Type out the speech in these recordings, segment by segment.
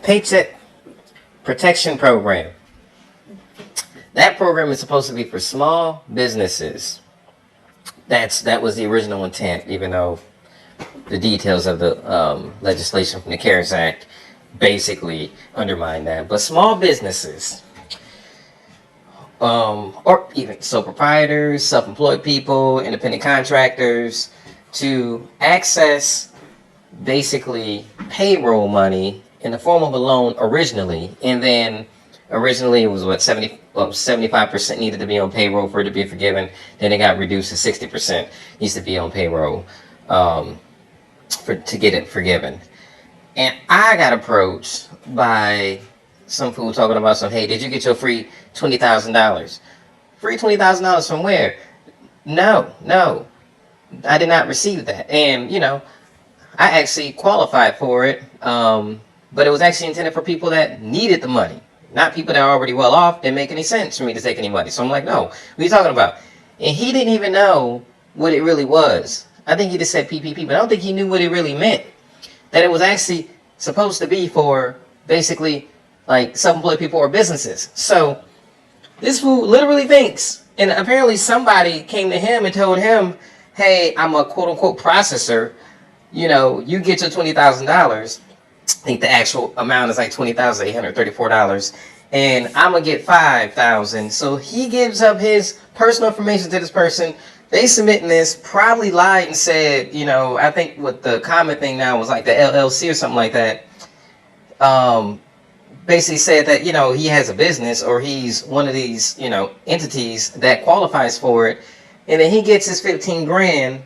Paycheck Protection Program. That program is supposed to be for small businesses. That was the original intent, even though the details of the legislation from the CARES Act basically undermine that. But small businesses, or even sole proprietors, self-employed people, independent contractors, to access basically payroll money in the form of a loan originally, and then originally it was 75% needed to be on payroll for it to be forgiven. Then it got reduced to 60% needs to be on payroll to get it forgiven. And I got approached by some fool talking about hey, did you get your free $20,000? Free $20,000 from where? No, I did not receive that. And I actually qualified for it, but it was actually intended for people that needed the money, not people that are already well off. Didn't make any sense for me to take any money. So I'm like, no, what are you talking about? And he didn't even know what it really was. I think he just said PPP, but I don't think he knew what it really meant. That it was actually supposed to be for basically like self-employed people or businesses. So this fool literally thinks, and apparently somebody came to him and told him, hey, I'm a quote-unquote processor. You get your $20,000. I think the actual amount is like $20,834, and I'm gonna get $5,000. So he gives up his personal information to this person. They submitting this, probably lied and said, I think what the common thing now was like the LLC or something like that. Basically said that he has a business or he's one of these entities that qualifies for it, and then he gets his 15 grand,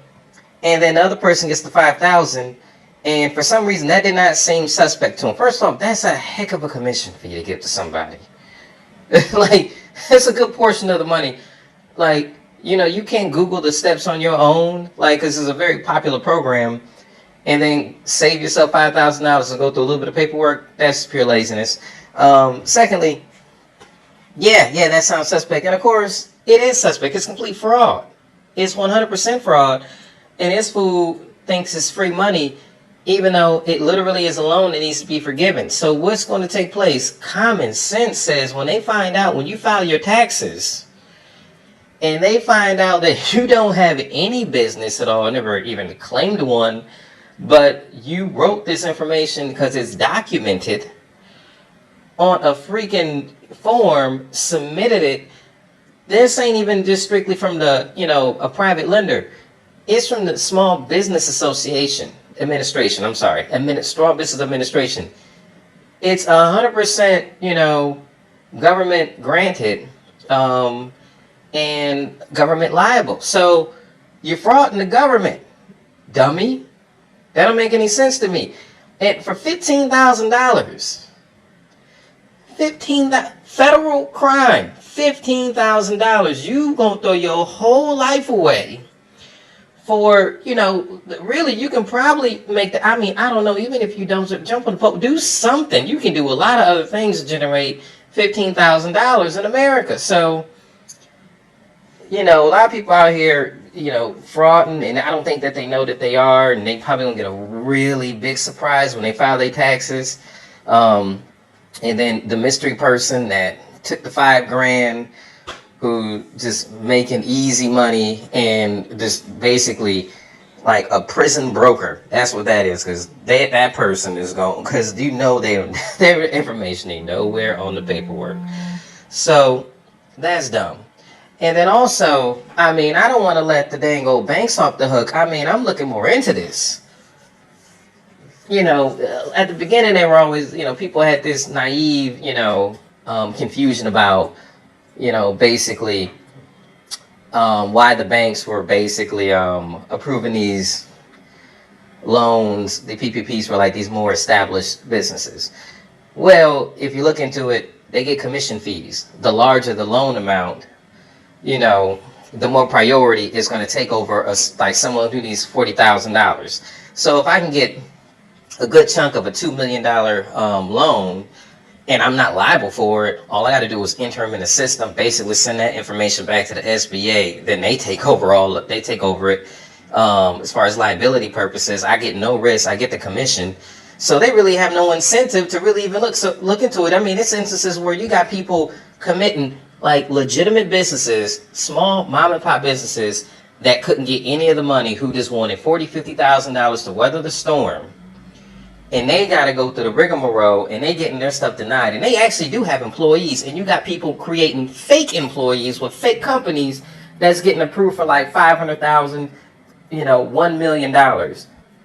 and then the other person gets the 5,000. And for some reason, that did not seem suspect to him. First off, that's a heck of a commission for you to give to somebody. Like, that's a good portion of the money. Like, you can't Google the steps on your own. Like, this is a very popular program. And then save yourself $5,000 to go through a little bit of paperwork. That's pure laziness. Secondly, yeah, that sounds suspect. And of course, it is suspect. It's complete fraud. It's 100% fraud. And this fool thinks it's free money, even though it literally is a loan that needs to be forgiven. So what's going to take place? Common sense says when you file your taxes, and they find out that you don't have any business at all, never even claimed one, but you wrote this information because it's documented on a freaking form, submitted it. This ain't even just strictly from the, a private lender. It's from the Small Business Administration. I'm sorry, Small Business Administration. It's 100%, government granted, and government liable. So you're frauding the government, dummy. That don't make any sense to me. And for $15,000, federal crime, $15,000, you gonna throw your whole life away. For, really, you can probably make I don't know, even if you don't jump on the pope, do something. You can do a lot of other things to generate $15,000 in America. So, a lot of people out here, frauding, and I don't think that they know that they are, and they probably gonna get a really big surprise when they file their taxes. And then the mystery person that took the $5,000, who just making easy money and just basically like a prison broker. That's what that is, because that person is going, because their information ain't nowhere on the paperwork. So that's dumb. And then also, I don't want to let the dang old banks off the hook. I'm looking more into this. At the beginning they were always, people had this naive, confusion about, basically why the banks were basically approving these loans, the PPPs, for like these more established businesses. Well, if you look into it, they get commission fees. The larger the loan amount, the more priority is going to take over like someone who needs $40,000. So if I can get a good chunk of a $2 million loan, and I'm not liable for it, all I got to do is enter them in the system, basically send that information back to the SBA. Then they take over it. As far as liability purposes, I get no risk. I get the commission. So they really have no incentive to really even look into it. I mean, it's instances where you got people committing, like legitimate businesses, small mom and pop businesses that couldn't get any of the money, who just wanted $40,000-$50,000 to weather the storm. And they got to go through the rigmarole, and they getting their stuff denied. And they actually do have employees, and you got people creating fake employees with fake companies that's getting approved for like $500,000, $1 million.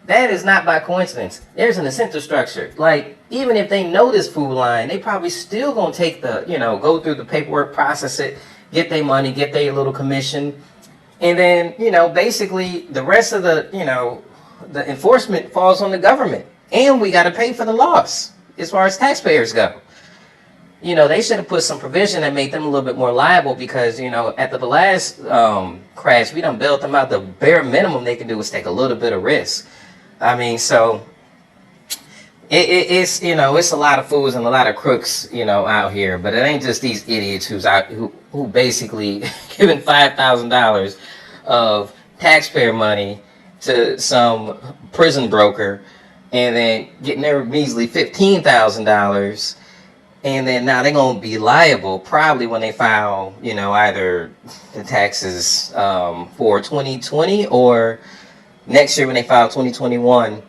That is not by coincidence. There's an incentive structure. Like, even if they know this food line, they probably still gonna take the, go through the paperwork, process it, get their money, get their little commission. And then, basically the rest of the, the enforcement falls on the government. And we got to pay for the loss as far as taxpayers go. They should have put some provision that made them a little bit more liable, because, after the last crash, we done bailed them out. The bare minimum they can do is take a little bit of risk. I mean, so it's, it's a lot of fools and a lot of crooks, out here. But it ain't just these idiots who basically giving $5,000 of taxpayer money to some prison broker, and then getting their measly $15,000, and then now they're gonna be liable probably when they file, either the taxes for 2020 or next year when they file 2021.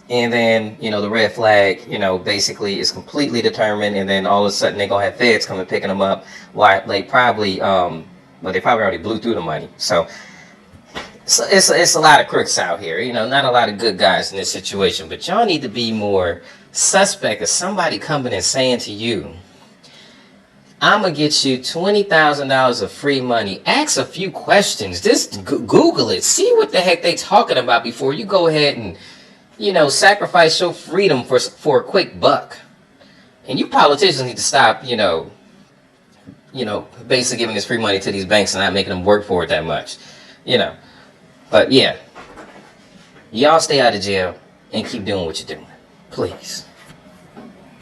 And then the red flag basically is completely determined, and then all of a sudden they're gonna have feds coming picking them up. Why they probably but they probably already blew through the money. So it's a lot of crooks out here, not a lot of good guys in this situation. But y'all need to be more suspect of somebody coming and saying to you, I'm gonna get you $20,000 of free money. Ask a few questions. Just Google it. See what the heck they talking about before you go ahead and sacrifice your freedom for a quick buck. And you politicians need to stop, basically giving this free money to these banks and not making them work for it that much, But yeah, y'all stay out of jail and keep doing what you're doing, please.